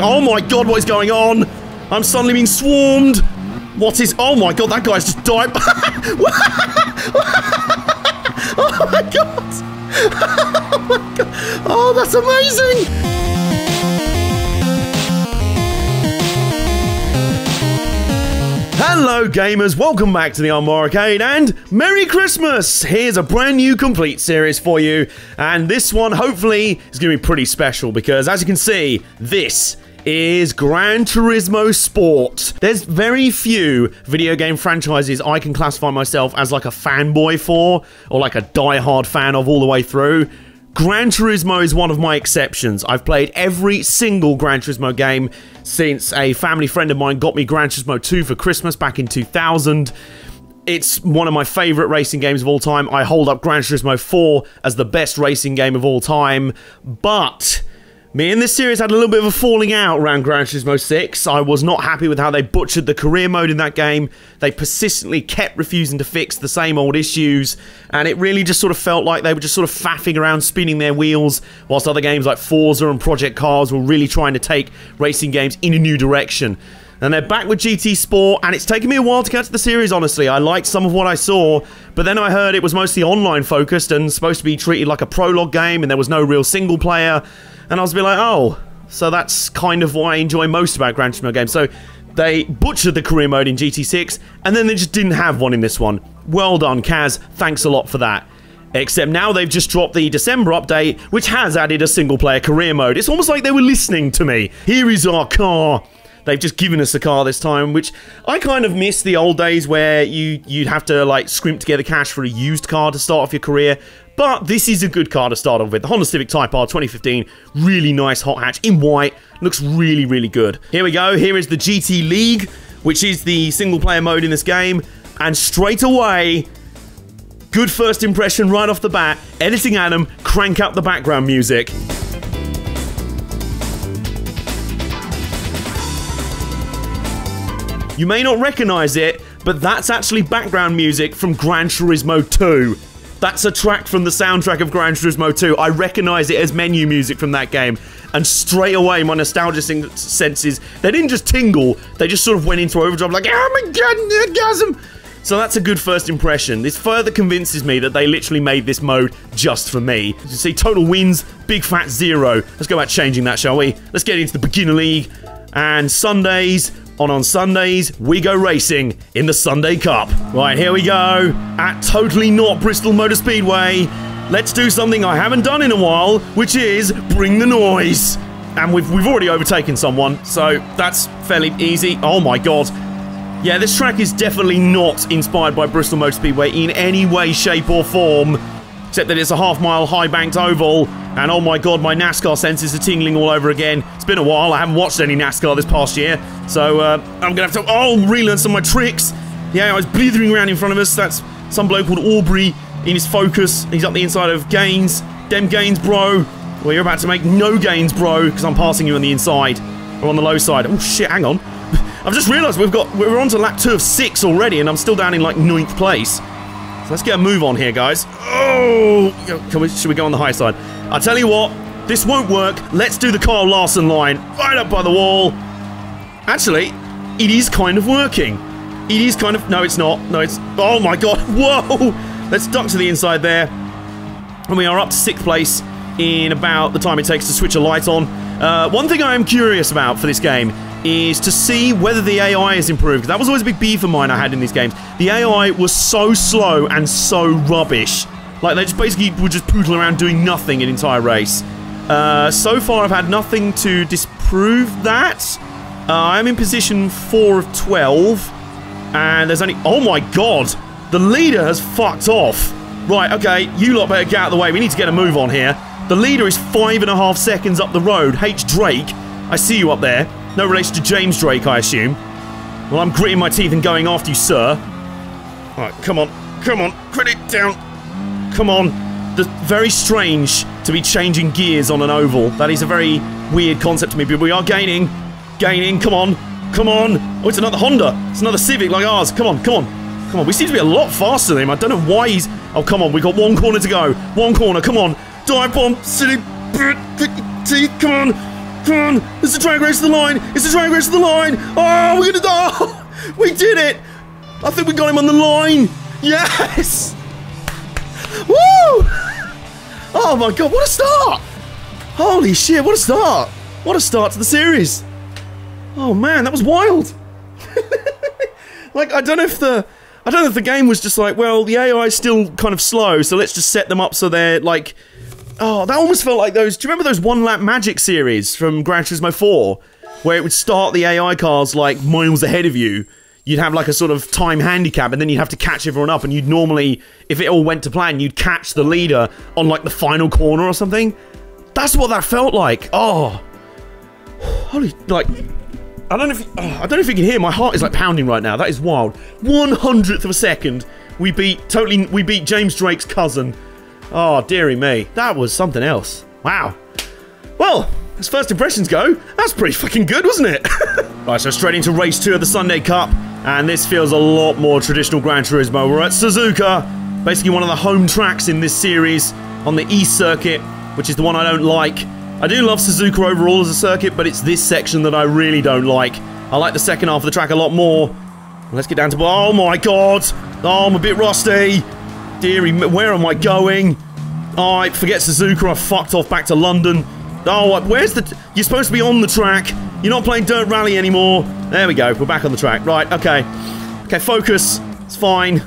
Oh my god, what is going on? I'm suddenly being swarmed. What is... Oh my god, that guy's just died. Oh my god. Oh my god. Oh, that's amazing. Hello gamers, welcome back to the Armbar Arcade and Merry Christmas! Here's a brand new complete series for you, and this one hopefully is going to be pretty special because as you can see, this is Gran Turismo Sport. There's very few video game franchises I can classify myself as like a fanboy for, or like a die-hard fan of all the way through. Gran Turismo is one of my exceptions. I've played every single Gran Turismo game since a family friend of mine got me Gran Turismo 2 for Christmas back in 2000. It's one of my favourite racing games of all time. I hold up Gran Turismo 4 as the best racing game of all time, but me and this series had a little bit of a falling out around Gran Turismo 6. I was not happy with how they butchered the career mode in that game. They persistently kept refusing to fix the same old issues, and it really just sort of felt like they were just sort of faffing around, spinning their wheels, whilst other games like Forza and Project Cars were really trying to take racing games in a new direction. And they're back with GT Sport, and it's taken me a while to get to the series, honestly. I liked some of what I saw, but then I heard it was mostly online focused and supposed to be treated like a prologue game, and there was no real single player. And I was a bit like, oh, so that's kind of what I enjoy most about Gran Turismo games. So they butchered the career mode in GT6, and then they just didn't have one in this one. Well done, Kaz. Thanks a lot for that. Except now they've just dropped the December update, which has added a single-player career mode. It's almost like they were listening to me. Here is our car. They've just given us a car this time, which I kind of miss the old days where you'd have to, like, scrimp together cash for a used car to start off your career. But this is a good car to start off with. The Honda Civic Type R 2015. Really nice hot hatch in white. Looks really, really good. Here we go. Here is the GT League, which is the single-player mode in this game. And straight away, good first impression right off the bat. Editing Adam, crank up the background music. You may not recognize it, but that's actually background music from Gran Turismo 2. That's a track from the soundtrack of Gran Turismo 2. I recognize it as menu music from that game. And straight away, my nostalgia senses, they didn't just tingle, they just sort of went into overdrive like, oh my god, orgasm! So that's a good first impression. This further convinces me that they literally made this mode just for me. You see, total wins, big fat 0. Let's go about changing that, shall we? Let's get into the beginner league. And Sundays, on Sundays, we go racing in the Sunday Cup. Right, here we go, at totally not Bristol Motor Speedway. Let's do something I haven't done in a while, which is bring the noise. And we've already overtaken someone, so that's fairly easy. Oh my god. Yeah, this track is definitely not inspired by Bristol Motor Speedway in any way, shape or form. Except that it's a half-mile high-banked oval, and oh my god, my NASCAR senses are tingling all over again. It's been a while, I haven't watched any NASCAR this past year, so I'm gonna have to, relearn some of my tricks. Yeah, I was blithering around in front of us. That's some bloke called Aubrey in his Focus. He's up the inside of Gaines. Dem Gaines, bro. Well, you're about to make no gains, bro, because I'm passing you on the inside, or on the low side. Oh shit, hang on. I've just realised we're on to lap 2 of 6 already, and I'm still down in like 9th place. So let's get a move on here, guys. Oh! Should we go on the high side? I'll tell you what, this won't work. Let's do the Kyle Larson line. Right up by the wall. Actually, it is kind of working. It is kind of... No, it's not. No, it's... Oh my god. Whoa! Let's duck to the inside there. And we are up to 6th place in about the time it takes to switch a light on. One thing I am curious about for this game is to see whether the AI is improved, because that was always a big beef of mine I had in these games. The AI was so slow and so rubbish. Like, they just basically would just poodle around doing nothing an entire race. So far, I've had nothing to disprove that. I'm in position 4 of 12, and there's only... Oh my god! The leader has fucked off. Right, okay, you lot better get out of the way. We need to get a move on here. The leader is 5.5 seconds up the road. H. Drake, I see you up there. No relation to James Drake, I assume. Well, I'm gritting my teeth and going after you, sir. Alright, come on. Come on. Grit it down. Come on. Very strange to be changing gears on an oval. That is a very weird concept to me, but we are gaining. Gaining. Come on. Come on. Oh, it's another Honda. It's another Civic like ours. Come on. Come on. Come on. We seem to be a lot faster than him. I don't know why he's... Oh, come on. We've got 1 corner to go. 1 corner. Come on. Dive bomb. City. Teeth. Come on. Come on, it's a drag race to the line. It's a drag race to the line. Oh, we're gonna die. Oh, we did it. I think we got him on the line. Yes. Woo. Oh my God, what a start. Holy shit, what a start. What a start to the series. Oh man, that was wild. Like, I don't know if the game was just like, well, the AI is still kind of slow, so let's just set them up so they're like... Oh, that almost felt like those... Do you remember those One Lap Magic series from Gran Turismo 4? Where it would start the AI cars, like, miles ahead of you. You'd have, like, a sort of time handicap, and then you'd have to catch everyone up, and you'd normally, if it all went to plan, you'd catch the leader on, like, the final corner or something. That's what that felt like. Oh. Holy... Like... I don't know if you can hear, my heart is like pounding right now. That is wild. 1/100th of a second. We beat James Drake's cousin. Oh, dearie me. That was something else. Wow. Well, as first impressions go, that's pretty fucking good, wasn't it? Right, so straight into race 2 of the Sunday Cup. And this feels a lot more traditional Gran Turismo. We're at Suzuka, basically one of the home tracks in this series on the East Circuit, which is the one I don't like. I do love Suzuka overall as a circuit, but it's this section that I really don't like. I like the second half of the track a lot more. Let's get down to... Oh my God! Oh, I'm a bit rusty. Dearie, where am I going? Oh, I forget Suzuka. I fucked off back to London. Oh, where's the... You're supposed to be on the track. You're not playing Dirt Rally anymore. There we go. We're back on the track. Right, okay. Okay, focus. It's fine.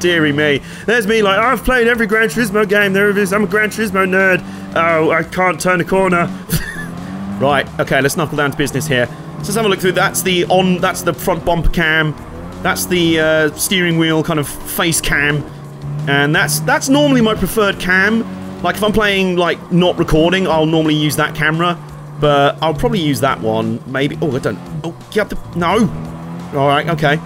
Dearie me. There's me like, I've played every Gran Turismo game there is. I'm a Gran Turismo nerd. Oh, I can't turn a corner. Right, okay, let's knuckle down to business here. So let's have a look through. That's the front bumper cam. That's the steering wheel kind of face cam. And that's normally my preferred cam. Like if I'm playing like not recording, I'll normally use that camera. But I'll probably use that one, maybe. Oh, I don't. Oh, you have to. No. Alright, okay.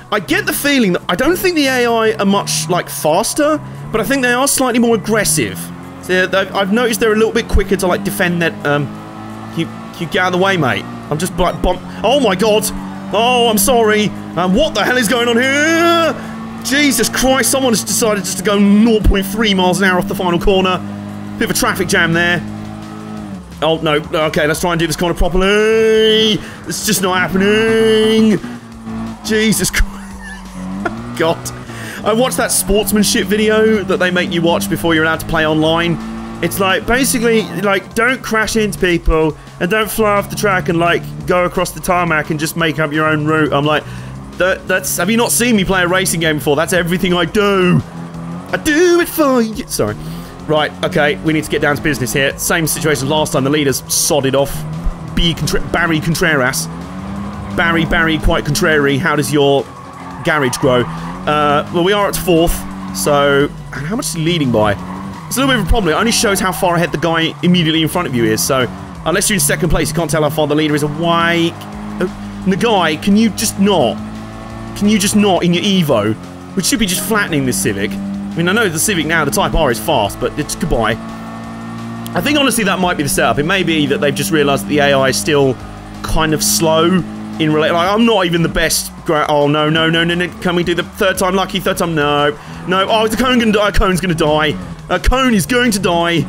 I get the feeling that I don't think the AI are much like faster, but I think they are slightly more aggressive. So I've noticed they're a little bit quicker to like defend that. You get out of the way, mate. I'm just like oh my God! Oh, I'm sorry. What the hell is going on here? Jesus Christ! Someone has decided just to go 0.3 miles an hour off the final corner. Bit of a traffic jam there. Oh no. Okay, let's try and do this corner properly. It's just not happening. Jesus Christ. God. I watched that sportsmanship video that they make you watch before you're allowed to play online. It's like, basically, like, don't crash into people and don't fly off the track and, like, go across the tarmac and just make up your own route. I'm like, that's... Have you not seen me play a racing game before? That's everything I do. I do it for you. Sorry. Right, okay, we need to get down to business here. Same situation as last time. The leader's sodded off. Barry Contreras. Barry, quite contrary. How does your garage grow? Well, we are at 4th, so... How much is he leading by? It's a little bit of a problem. It only shows how far ahead the guy immediately in front of you is, so... Unless you're in 2nd place, you can't tell how far the leader is away. The guy, can you just not? Can you just not in your Evo? Which should be just flattening this Civic. I mean, I know the Civic now, the Type R is fast, but it's goodbye. I think, honestly, that might be the setup. It may be that they've just realised that the AI is still kind of slow in relation. Like, I'm not even the best. Oh, no. Can we do the 3rd time lucky? 3rd time? No. Oh, is the cone going to die? Cone's going to die. Cone is going to die.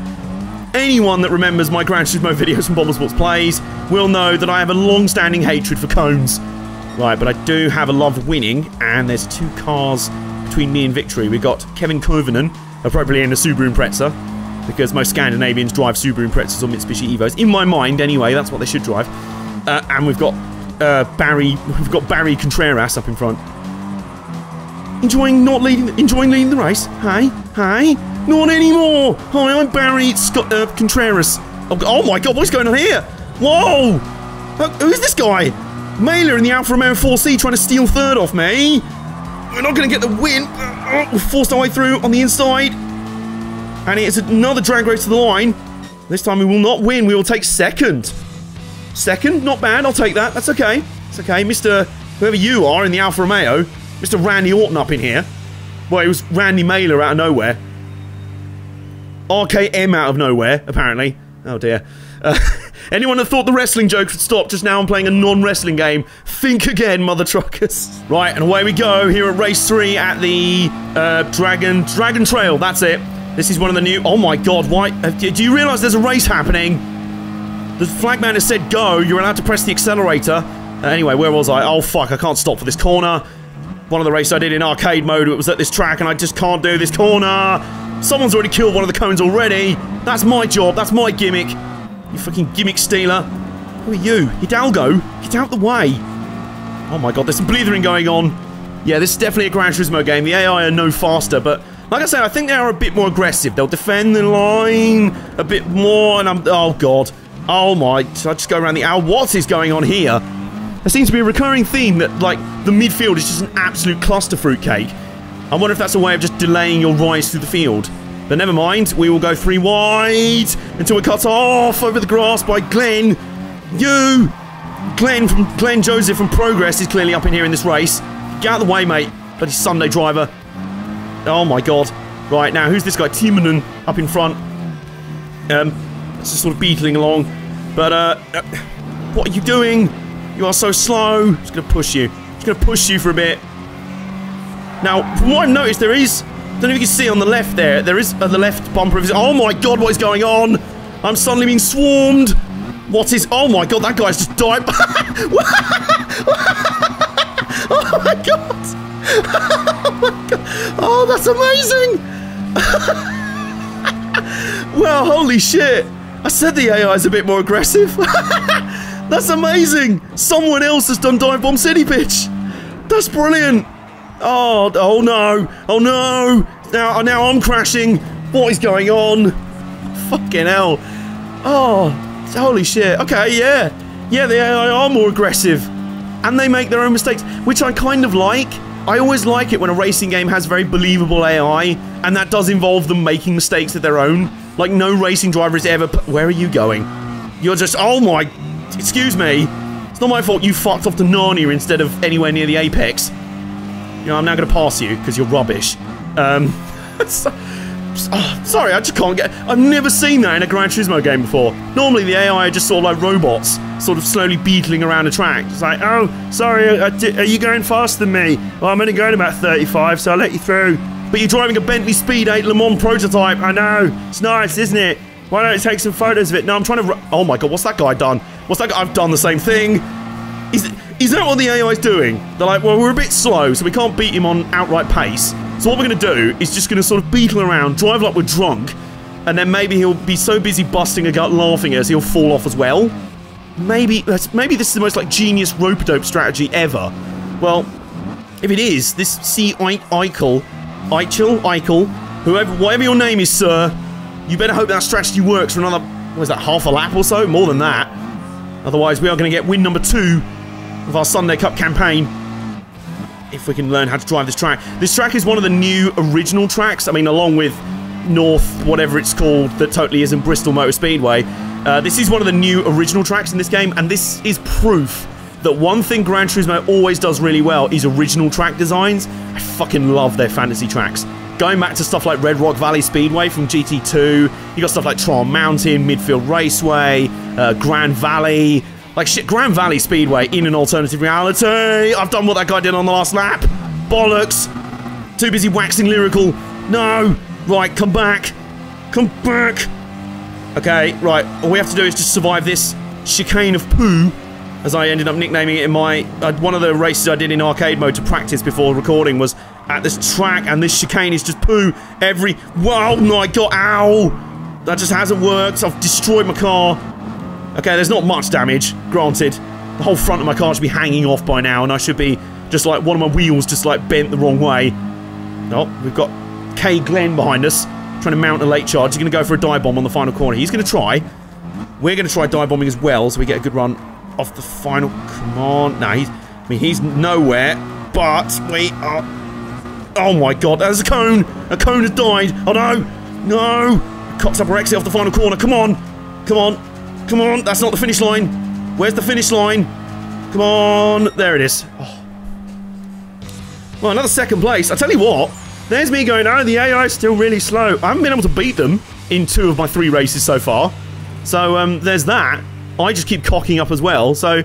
Anyone that remembers my Gran Turismo videos from Bobble Sports Plays will know that I have a long-standing hatred for cones. Right, but I do have a love of winning, and there's 2 cars between me and victory. We've got Kevin Koivunen, appropriately in a Subaru Impreza, because most Scandinavians drive Subaru Imprezas or Mitsubishi Evos. In my mind, anyway, that's what they should drive. And we've got Barry Contreras up in front. Enjoying leading the race? Hey, not anymore. Hi, I'm Barry Contreras. Oh my God, what's going on here? Whoa! Who's this guy? Mailer in the Alfa Romeo 4C trying to steal 3rd off me. We're not going to get the win. We've forced our way through on the inside. And it's another drag race to the line. This time we will not win. We will take 2nd. 2nd? Not bad. I'll take that. That's okay. It's okay. Mr. Whoever you are in the Alfa Romeo. Mr. Randy Orton up in here. Well, it was Randy Mailer out of nowhere. RKM out of nowhere, apparently. Oh, dear. Anyone that thought the wrestling joke would stop just now I'm playing a non-wrestling game, think again, mother truckers. Right, and away we go here at race 3 at the Dragon Trail. That's it. This is one of the new... Oh my God, why... do you realise there's a race happening? The flagman has said go. You're allowed to press the accelerator. Anyway, where was I? Oh, fuck. I can't stop for this corner. One of the races I did in arcade mode, it was at this track, and I just can't do this corner. Someone's already killed one of the cones already. That's my job. That's my gimmick. You fucking gimmick stealer. Who are you? Hidalgo? Get out the way. Oh my god, there's some blithering going on. Yeah, this is definitely a Gran Turismo game. The AI are no faster, but like I said, I think they are a bit more aggressive. They'll defend the line a bit more, and oh god. Oh my, should I just go around the owl? What is going on here? There seems to be a recurring theme that, like, the midfield is just an absolute cluster fruitcake. I wonder if that's a way of just delaying your rise through the field. But never mind, we will go 3 wide until we're cut off over the grass by Glenn. Glenn Joseph from Progress is clearly up in here in this race. Get out of the way, mate. Bloody Sunday driver. Oh my god. Right, now, who's this guy? Timonen up in front. It's just sort of beetling along. But, what are you doing? You are so slow. Just gonna push you. Just gonna push you for a bit. Now, from what I've noticed, there is... I don't know if you can see on the left there. There is the left bumper of his... Oh my god, what is going on? I'm suddenly being swarmed. What is... Oh my god, that guy's just died. Oh my god. Oh my god. Oh, that's amazing. Well, holy shit. I said the AI is a bit more aggressive. That's amazing. Someone else has done Dive Bomb City Pitch. That's brilliant. Oh no. Oh no. Now I'm crashing. What is going on? Fucking hell. Oh, holy shit. Okay, yeah. Yeah, the AI are more aggressive. And they make their own mistakes, which I kind of like. I always like it when a racing game has very believable AI, and that does involve them making mistakes of their own. Like, no racing driver is ever... Where are you going? You're just... Oh my... Excuse me. It's not my fault you fucked off to Narnia instead of anywhere near the apex. You know, I'm now going to pass you, because you're rubbish. Sorry, I just can't get... I've never seen that in a Gran Turismo game before. Normally, the AI are just sort of like robots, sort of slowly beetling around a track. It's like, oh, sorry, are you going faster than me? Well, I'm only going about 35, so I'll let you through. But you're driving a Bentley Speed 8 Le Mans prototype. I know. It's nice, isn't it? Why don't you take some photos of it? No, I'm trying to... Oh my god, what's that guy done? What's that guy... I've done the same thing. Is that what the AI is doing? They're like, well, we're a bit slow, so we can't beat him on outright pace. So what we're going to do is just going to sort of beetle around, drive like we're drunk, and then maybe he'll be so busy busting a gut laughing at us, he'll fall off as well. Maybe this is the most, like, genius rope-a-dope strategy ever. Well, if it is, this C. Eichel, whatever your name is, sir, you better hope that strategy works for another, what is that, half a lap or so? More than that. Otherwise, we are going to get win number 2 of our Sunday Cup campaign. If we can learn how to drive this track. This track is one of the new original tracks. I mean, along with North, whatever it's called, that totally isn't Bristol Motor Speedway. This is one of the new original tracks in this game, and this is proof that one thing Gran Turismo always does really well is original track designs. I fucking love their fantasy tracks. Going back to stuff like Red Rock Valley Speedway from GT2, you got stuff like Tron Mountain, Midfield Raceway, Grand Valley. Like shit, Grand Valley Speedway in an alternative reality. I've done what that guy did on the last lap. Bollocks. Too busy waxing lyrical. No. Right, come back. Come back. Okay, right. All we have to do is just survive this chicane of poo, as I ended up nicknaming it in my... one of the races I did in arcade mode to practice before recording was at this track, and this chicane is just poo every... Whoa, my god, ow! That just hasn't worked. I've destroyed my car. Okay, there's not much damage, granted. The whole front of my car should be hanging off by now, and I should be just like one of my wheels just like bent the wrong way. Oh, we've got K. Glenn behind us, trying to mount a late charge. He's going to go for a dive bomb on the final corner. He's going to try. We're going to try dive bombing as well, so we get a good run off the final. Come on. No, he's nowhere, but we are... Oh my god, there's a cone! A cone has died! Oh no! No! Cocks up our exit off the final corner. Come on! Come on! Come on, that's not the finish line. Where's the finish line? Come on. There it is. Oh. Well, another second place. I tell you what, there's me going, oh, the AI is still really slow. I haven't been able to beat them in 2 of my 3 races so far. So, there's that. I just keep cocking up as well. So,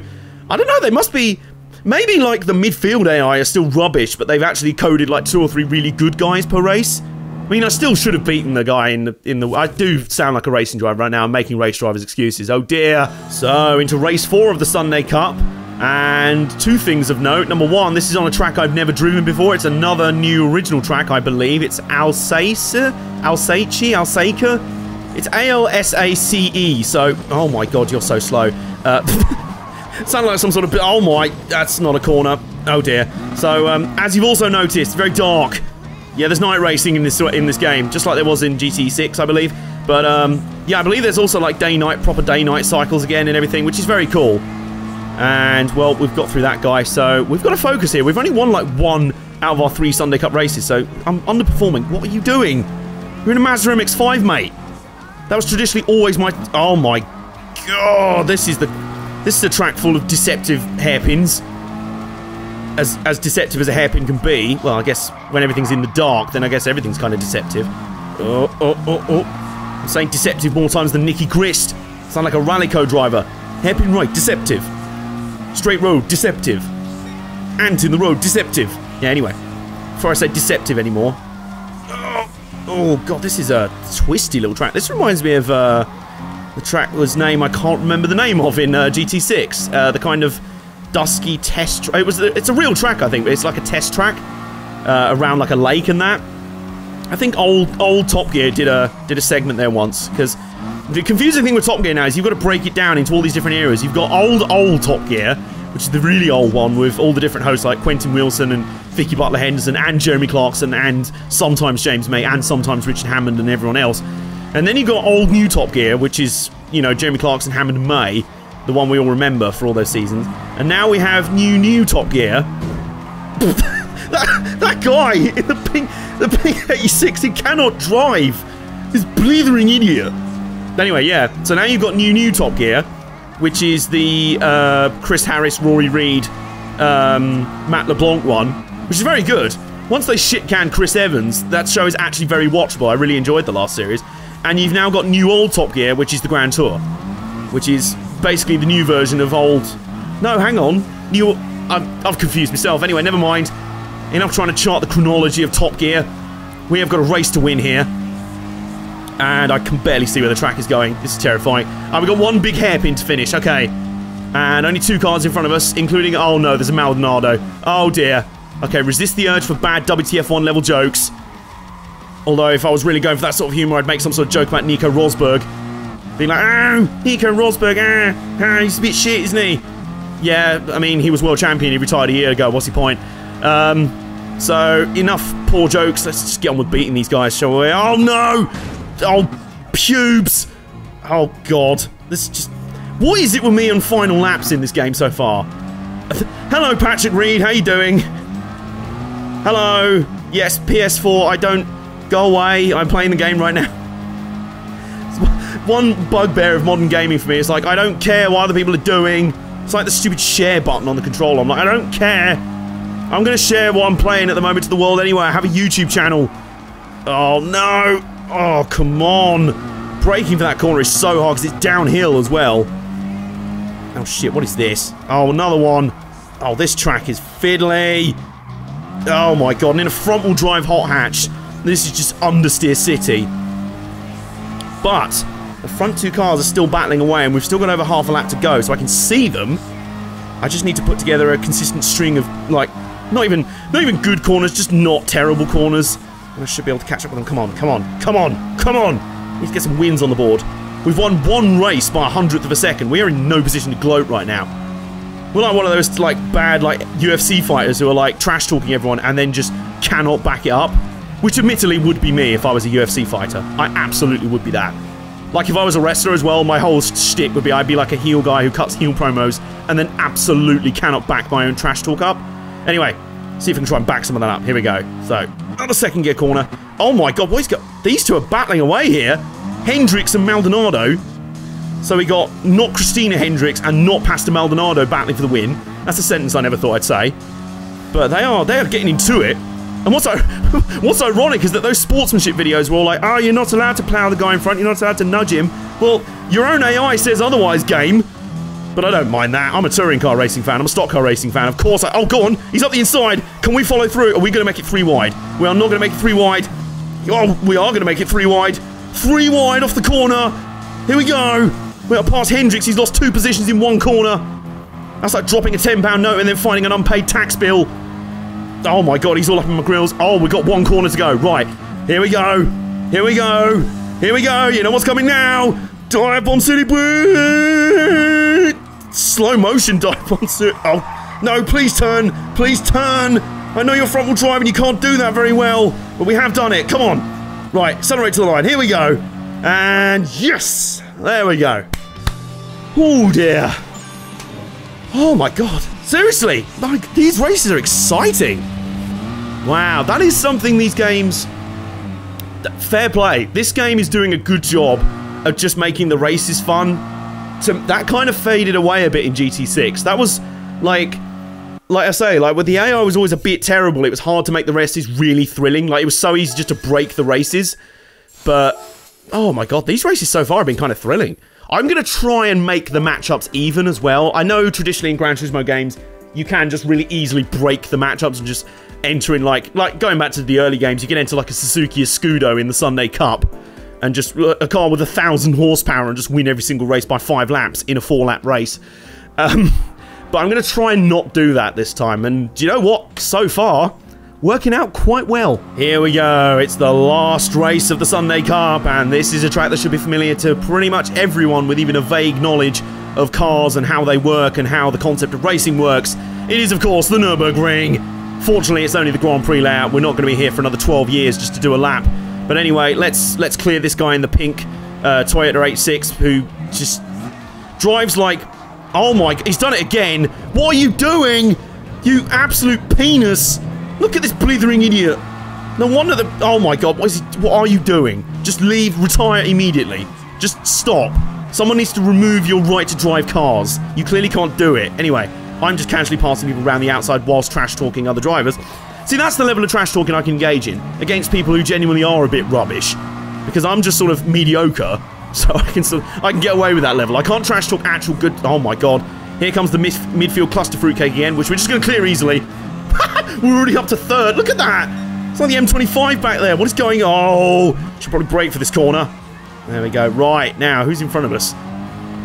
I don't know, they must be... Maybe, like, the midfield AI are still rubbish, but they've actually coded, like, 2 or 3 really good guys per race. I mean, I still should have beaten the guy in the... I do sound like a racing driver right now. I'm making race drivers excuses. Oh, dear. So, into race 4 of the Sunday Cup. And 2 things of note. Number 1, this is on a track I've never driven before. It's another new original track, I believe. It's Alsace? It's A-L-S-A-C-E. So, oh my god, you're so slow. Sounded like some sort of... Oh my, that's not a corner. Oh dear. So, as you've also noticed, very dark. Yeah, there's night racing in this game, just like there was in GT6, I believe. But, yeah, I believe there's also, like, day-night, proper day-night cycles again and everything, which is very cool. And, well, we've got through that guy, so we've got to focus here. We've only won, like, 1 out of our 3 Sunday Cup races, so I'm underperforming. What are you doing? You're in a Mazda MX-5, mate. That was traditionally always my... Oh, my god, this is a track full of deceptive hairpins. As deceptive as a hairpin can be. Well, I guess when everything's in the dark, then I guess everything's kind of deceptive. Oh. I'm saying deceptive more times than Nicky Grist. Sound like a Rallyco driver. Hairpin right, deceptive. Straight road, deceptive. Ant in the road, deceptive. Yeah, anyway. Before I say deceptive anymore. Oh, God, this is a twisty little track. This reminds me of the track whose name I can't remember the name of in GT6. The kind of dusky test track. It's a real track, I think, but it's like a test track around like a lake and that. I think old Top Gear did a segment there once, because the confusing thing with Top Gear now is you've got to break it down into all these different eras. You've got old Top Gear, which is the really old one with all the different hosts like Quentin Wilson and Vicky Butler Henderson and Jeremy Clarkson and sometimes James May and sometimes Richard Hammond and everyone else. And then you've got old new Top Gear, which is, you know, Jeremy Clarkson, Hammond and May, the one we all remember for all those seasons. And now we have new Top Gear. that guy in the pink 86, he cannot drive. This blithering idiot. Anyway, yeah. So now you've got new Top Gear, which is the Chris Harris, Rory Reid, Matt LeBlanc one, which is very good. Once they shit-canned Chris Evans, that show is actually very watchable. I really enjoyed the last series. And you've now got new old Top Gear, which is the Grand Tour, which is basically the new version of old... No, hang on. I've confused myself. Anyway, never mind. Enough trying to chart the chronology of Top Gear. We have got a race to win here. And I can barely see where the track is going. This is terrifying. We've got 1 big hairpin to finish. Okay. And only 2 cars in front of us, including... Oh, no, there's a Maldonado. Oh, dear. Okay, resist the urge for bad WTF1 level jokes. Although, if I was really going for that sort of humour, I'd make some sort of joke about Nico Rosberg. Being like, oh, Nico Rosberg, he's a bit shit, isn't he? Yeah, I mean, he was world champion, he retired a year ago, what's the point? So, enough poor jokes, let's just get on with beating these guys, shall we? Oh no! Oh, pubes! Oh god, this is just... What is it with me on final laps in this game so far? Hello, Patrick Reed, how you doing? Hello? Yes, PS4, I don't... Go away, I'm playing the game right now. One bugbear of modern gaming for me is like, I don't care what other people are doing. It's like the stupid share button on the controller. I'm like, I don't care. I'm going to share what I'm playing at the moment to the world anyway. I have a YouTube channel. Oh, no. Oh, come on. Braking for that corner is so hard because it's downhill as well. Oh, shit. What is this? Oh, another one. Oh, this track is fiddly. Oh, my God. And in a front-wheel drive hot hatch, this is just understeer city. But the front 2 cars are still battling away, and we've still got over half a lap to go, so I can see them. I just need to put together a consistent string of, like, not even good corners, just not terrible corners. And I should be able to catch up with them. Come on, come on, come on, come on! Need to get some wins on the board. We've won 1 race by 100th of a second. We are in no position to gloat right now. We're like one of those, like, bad, like, UFC fighters who are, like, trash-talking everyone and then just cannot back it up. Which admittedly would be me if I was a UFC fighter. I absolutely would be that. Like if I was a wrestler as well, my whole shtick would be I'd be like a heel guy who cuts heel promos and then absolutely cannot back my own trash talk up. Anyway, see if we can try and back some of that up. Here we go. So, another second gear corner. Oh my god, what he's got? These two are battling away here. Hendricks and Maldonado. So we got not Christina Hendricks and not Pastor Maldonado battling for the win. That's a sentence I never thought I'd say. But they are getting into it. And what's ironic is that those sportsmanship videos were all like, oh, you're not allowed to plough the guy in front, you're not allowed to nudge him. Well, your own AI says otherwise, game. But I don't mind that. I'm a touring car racing fan. I'm a stock car racing fan. Of course, oh, go on. He's up the inside. Can we follow through? Are we going to make it 3 wide? We are not going to make it 3 wide. Oh, we are going to make it 3 wide. 3 wide off the corner. Here we go. We are past Hendricks. He's lost 2 positions in 1 corner. That's like dropping a £10 note and then finding an unpaid tax bill. Oh my god, he's all up in my grills. Oh, we've got 1 corner to go. Right. Here we go. Here we go. Here we go. You know what's coming now. Dive bomb city. Slow motion dive bomb city. Oh, no, please turn. Please turn. I know you're front wheel drive and you can't do that very well, but we have done it. Come on. Right, accelerate to the line. Here we go. And yes. There we go. Oh dear. Oh my god. Seriously. Like, these races are exciting. Wow, that is something these games... Fair play. This game is doing a good job of just making the races fun. That kind of faded away a bit in GT6. That was, like I say, like, with the AI was always a bit terrible. It was hard to make the races really thrilling. Like, it was so easy just to break the races. But, oh my god, these races so far have been kind of thrilling. I'm going to try and make the matchups even as well. I know traditionally in Gran Turismo games, you can just really easily break the matchups and just enter in, like going back to the early games, you can enter like a Suzuki Scudo in the Sunday Cup and just a car with 1,000 horsepower and just win every single race by 5 laps in a 4-lap race. But I'm going to try and not do that this time. And do you know what? So far, working out quite well. Here we go. It's the last race of the Sunday Cup, and this is a track that should be familiar to pretty much everyone with even a vague knowledge of cars and how they work and how the concept of racing works. It is, of course, the Nurburgring. Fortunately, it's only the Grand Prix layout. We're not going to be here for another 12 years just to do a lap. But anyway, let's clear this guy in the pink Toyota 86 who just drives like... Oh my... He's done it again. What are you doing? You absolute penis. Look at this blithering idiot. No wonder the... Oh my god, what are you doing? Just leave, retire immediately. Just stop. Someone needs to remove your right to drive cars. You clearly can't do it. Anyway, I'm just casually passing people around the outside whilst trash-talking other drivers. See, that's the level of trash-talking I can engage in against people who genuinely are a bit rubbish. Because I'm just sort of mediocre, so I can get away with that level. I can't trash-talk actual good... Oh my god. Here comes the midfield cluster fruitcake again, which we're just going to clear easily. We're already up to 3rd. Look at that. It's like the M25 back there. What is going on? Oh, should probably brake for this corner. There we go. Right, now, who's in front of us?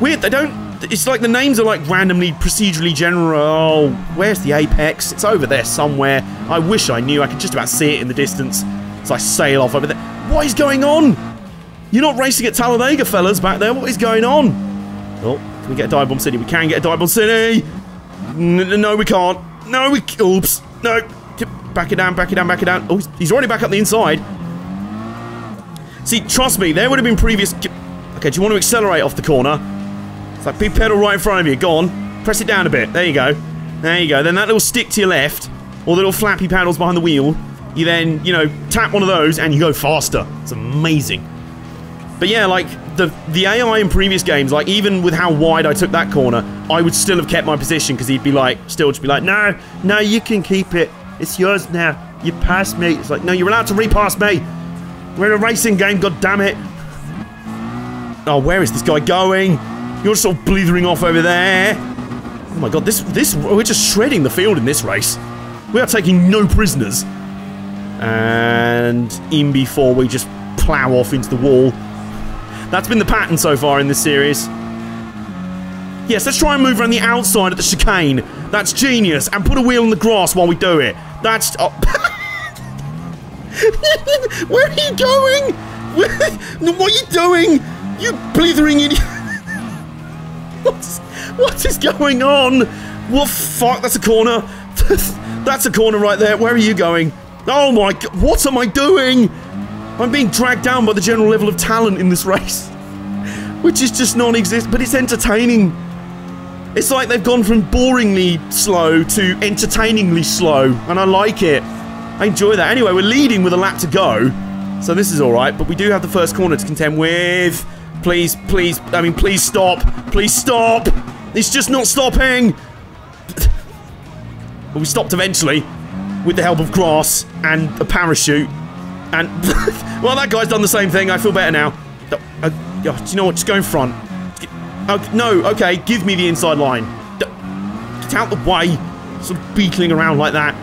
Weird, they don't... It's like the names are like randomly, procedurally general. Oh, where's the apex? It's over there somewhere. I wish I knew. I could just about see it in the distance as I sail off over there. What is going on? You're not racing at Talladega, fellas, back there. What is going on? Oh, can we get a dive bomb city? We can get a dive bomb city. No, we can't. No, we... Oops. No. Back it down, back it down, back it down. Oh, he's already back up the inside. See, trust me, there would have been previous... Okay, do you want to accelerate off the corner? It's like big pedal right in front of you. Go on. Press it down a bit. There you go. There you go. Then that little stick to your left, or the little flappy paddles behind the wheel, you then, you know, tap one of those and you go faster. It's amazing. But yeah, like, the AI in previous games, like, even with how wide I took that corner, I would still have kept my position, because he'd be like, still just be like, no, you can keep it. It's yours now. You passed me. It's like, no, you're allowed to repass me. We're in a racing game, god damn it. Oh, where is this guy going? You're sort of blithering off over there. Oh my god, we're just shredding the field in this race. We are taking no prisoners. And in before we just plow off into the wall. That's been the pattern so far in this series. Yes, let's try and move around the outside of the chicane. That's genius. And put a wheel in the grass while we do it. That's... Oh. Where are you going? What are you doing? You blithering idiot. What is going on? What fuck? That's a corner. That's a corner right there. Where are you going? Oh my god. What am I doing? I'm being dragged down by the general level of talent in this race. Which is just non-existent, but it's entertaining. It's like they've gone from boringly slow to entertainingly slow, and I like it. I enjoy that. Anyway, we're leading with a lap to go, so this is alright, but we do have the first corner to contend with. Please, please, I mean, please stop. Please stop. It's just not stopping. But we stopped eventually, with the help of grass and a parachute. And, well, that guy's done the same thing. I feel better now. Do you know what? Just go in front. No, okay, give me the inside line. Get out the way. Sort of beetling around like that.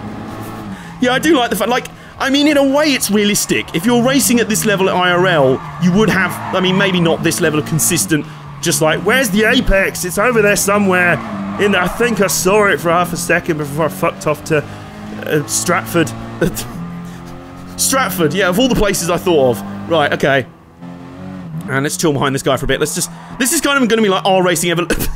Yeah, I do like the fact, like, I mean, in a way, it's realistic. If you're racing at this level at IRL, you would have, I mean, maybe not this level of consistent, just like, where's the apex? It's over there somewhere. I think I saw it for half a second before I fucked off to Stratford. Stratford, yeah, of all the places I thought of. Right, okay. And let's chill behind this guy for a bit. This is kind of going to be like R-Racing Evolution.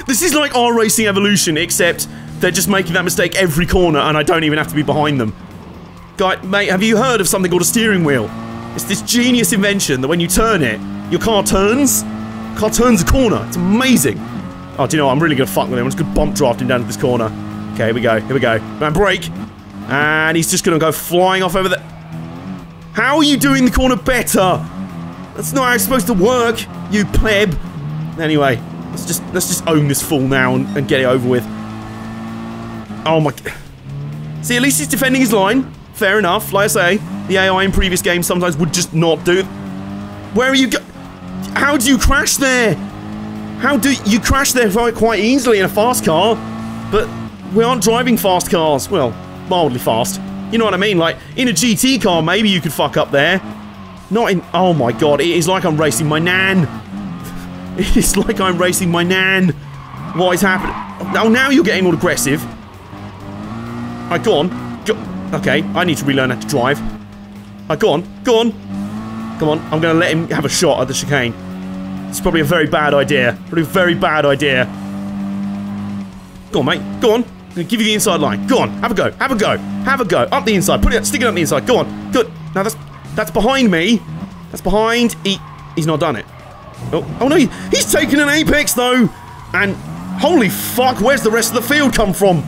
This is like R-Racing Evolution, except they're just making that mistake every corner and I don't even have to be behind them. Guy, mate, have you heard of something called a steering wheel? It's this genius invention that when you turn it, your car turns. Car turns a corner. It's amazing. Oh, do you know what? I'm really going to fuck with him. I'm just going to bump draft him down to this corner. Okay, here we go. Here we go. Man, brake. And he's just going to go flying off over there. How are you doing the corner better? That's not how it's supposed to work, you pleb. Anyway, let's just own this fool now and get it over with. Oh my... See, at least he's defending his line. Fair enough. Like I say, the AI in previous games sometimes would just not do it. Where are you go... How do you crash there? How do you crash there quite easily in a fast car? But we aren't driving fast cars. Well, mildly fast. You know what I mean? Like, in a GT car, maybe you could fuck up there. Not in... Oh my god, it is like I'm racing my nan. It is like I'm racing my nan. What is happening? Oh, now you're getting all aggressive. Alright, go on. Okay, I need to relearn how to drive. Alright, go on. Go on. Come on, I'm going to let him have a shot at the chicane. It's probably a very bad idea. Probably a very bad idea. Go on, mate. Go on. I'm going to give you the inside line. Go on. Have a go. Have a go. Have a go. Up the inside. Put it up. Stick it up the inside. Go on. Good. Now that's behind me. That's behind. He's not done it. Oh no. He's taken an apex though. And holy fuck, where's the rest of the field come from?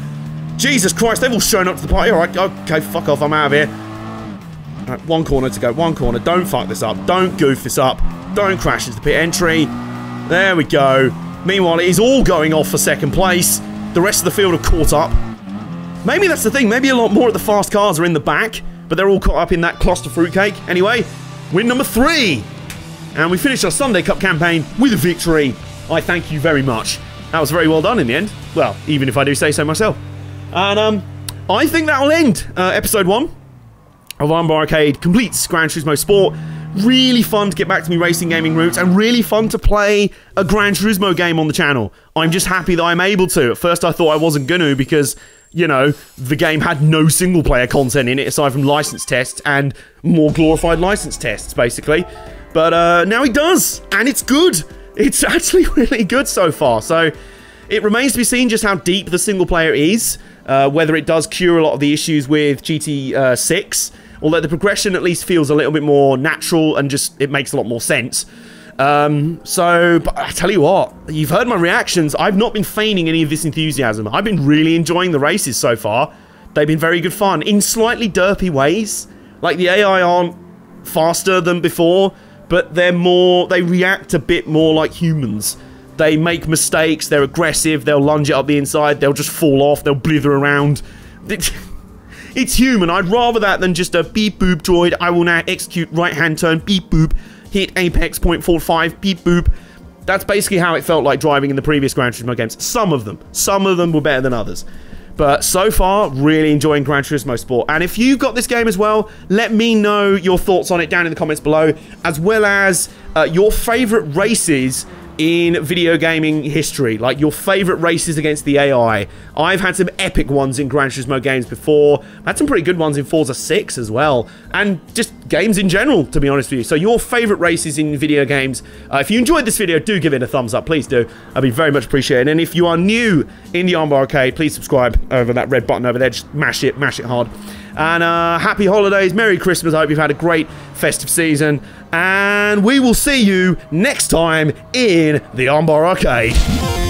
Jesus Christ, they've all shown up to the party. Alright, okay, fuck off. I'm out of here. Alright, one corner to go. One corner. Don't fuck this up. Don't goof this up. Don't crash into the pit entry. There we go. Meanwhile, it is all going off for second place. The rest of the field have caught up. Maybe that's the thing. Maybe a lot more of the fast cars are in the back, but they're all caught up in that cluster fruitcake. Anyway, win number 3. And we finished our Sunday Cup campaign with a victory. I thank you very much. That was very well done in the end. Well, even if I do say so myself. And I think that'll end episode 1 of Armbar Arcade completes Gran Turismo Sport. Really fun to get back to me racing gaming roots and really fun to play a Gran Turismo game on the channel. I'm just happy that I'm able to. At first I thought I wasn't gonna because, you know, the game had no single player content in it aside from license tests and more glorified license tests, basically. But now it does, and it's good. It's actually really good so far. So it remains to be seen just how deep the single player is, whether it does cure a lot of the issues with GT6. Although the progression at least feels a little bit more natural and just, it makes a lot more sense. But I tell you what, you've heard my reactions. I've not been feigning any of this enthusiasm. I've been really enjoying the races so far. They've been very good fun in slightly derpy ways. Like the AI aren't faster than before, but they're more, they react a bit more like humans. They make mistakes, they're aggressive, they'll lunge it up the inside, they'll just fall off, they'll blither around. It's human. I'd rather that than just a beep boop droid. I will now execute right hand turn, beep boop, hit apex 0.45, beep boop. That's basically how it felt like driving in the previous Gran Turismo games. Some of them were better than others. But so far, really enjoying Gran Turismo Sport. And if you've got this game as well, let me know your thoughts on it down in the comments below, as well as your favourite races in video gaming history, like your favourite races against the AI. I've had some epic ones in Gran Turismo games before. I've had some pretty good ones in Forza 6 as well, and just games in general, to be honest with you. So your favourite races in video games. If you enjoyed this video, do give it a thumbs up, please do. I'd be very much appreciated. And if you are new in the Armbar Arcade, please subscribe over that red button over there. Just mash it hard. And happy holidays, Merry Christmas. I hope you've had a great festive season. And we will see you next time in the Armbar Arcade.